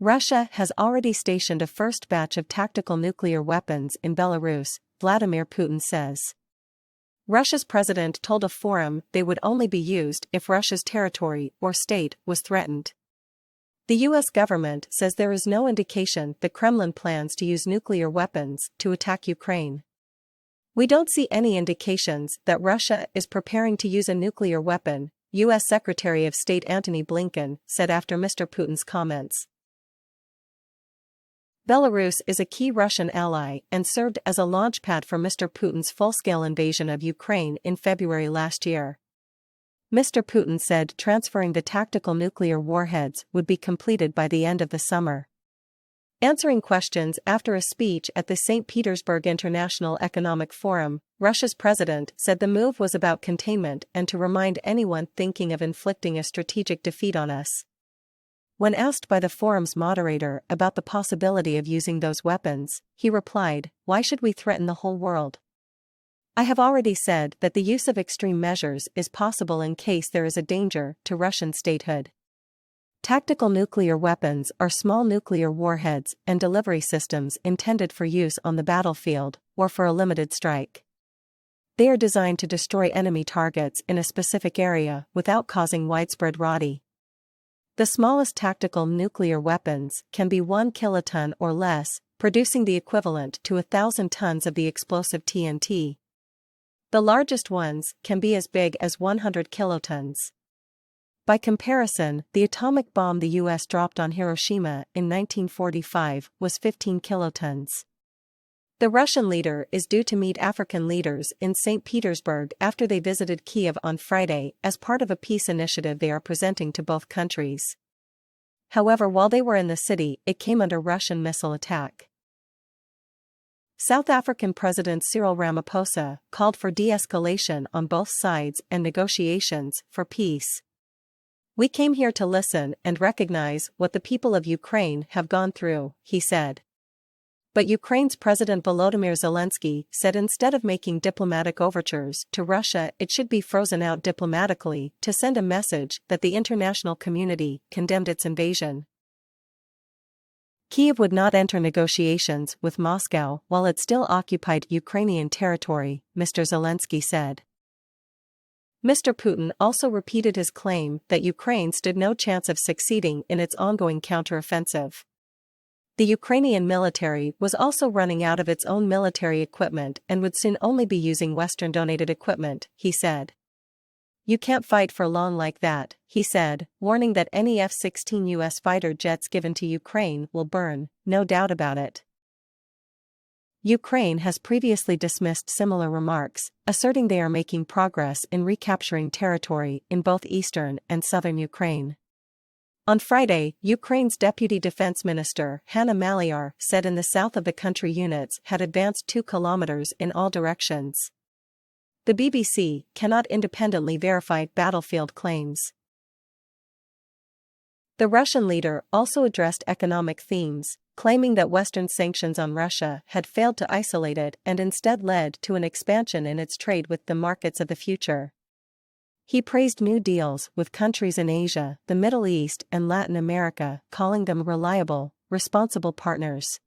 Russia has already stationed a first batch of tactical nuclear weapons in Belarus, Vladimir Putin says. Russia's president told a forum they would only be used if Russia's territory or state was threatened. The U.S. government says there is no indication the Kremlin plans to use nuclear weapons to attack Ukraine. "We don't see any indications that Russia is preparing to use a nuclear weapon," U.S. Secretary of State Antony Blinken said after Mr. Putin's comments. Belarus is a key Russian ally and served as a launchpad for Mr. Putin's full-scale invasion of Ukraine in February last year. Mr. Putin said transferring the tactical nuclear warheads would be completed by the end of the summer. Answering questions after a speech at the St. Petersburg International Economic Forum, Russia's president said the move was about containment and to remind anyone thinking of inflicting a strategic defeat on us. When asked by the forum's moderator about the possibility of using those weapons, he replied, "Why should we threaten the whole world? I have already said that the use of extreme measures is possible in case there is a danger to Russian statehood." Tactical nuclear weapons are small nuclear warheads and delivery systems intended for use on the battlefield or for a limited strike. They are designed to destroy enemy targets in a specific area without causing widespread rotting. The smallest tactical nuclear weapons can be 1 kiloton or less, producing the equivalent to 1,000 tons of the explosive TNT. The largest ones can be as big as 100 kilotons. By comparison, the atomic bomb the U.S. dropped on Hiroshima in 1945 was 15 kilotons. The Russian leader is due to meet African leaders in St. Petersburg after they visited Kiev on Friday as part of a peace initiative they are presenting to both countries. However, while they were in the city, it came under Russian missile attack. South African President Cyril Ramaphosa called for de-escalation on both sides and negotiations for peace. "We came here to listen and recognize what the people of Ukraine have gone through," he said. But Ukraine's President Volodymyr Zelensky said instead of making diplomatic overtures to Russia, it should be frozen out diplomatically to send a message that the international community condemned its invasion. Kyiv would not enter negotiations with Moscow while it still occupied Ukrainian territory, Mr. Zelensky said. Mr. Putin also repeated his claim that Ukraine stood no chance of succeeding in its ongoing counteroffensive. The Ukrainian military was also running out of its own military equipment and would soon only be using Western-donated equipment, he said. "You can't fight for long like that," he said, warning that any F-16 U.S. fighter jets given to Ukraine will burn, no doubt about it. Ukraine has previously dismissed similar remarks, asserting they are making progress in recapturing territory in both eastern and southern Ukraine. On Friday, Ukraine's Deputy Defense Minister Hanna Maliar said in the south of the country units had advanced 2 kilometers in all directions. The BBC cannot independently verify battlefield claims. The Russian leader also addressed economic themes, claiming that Western sanctions on Russia had failed to isolate it and instead led to an expansion in its trade with the markets of the future. He praised new deals with countries in Asia, the Middle East and Latin America, calling them reliable, responsible partners.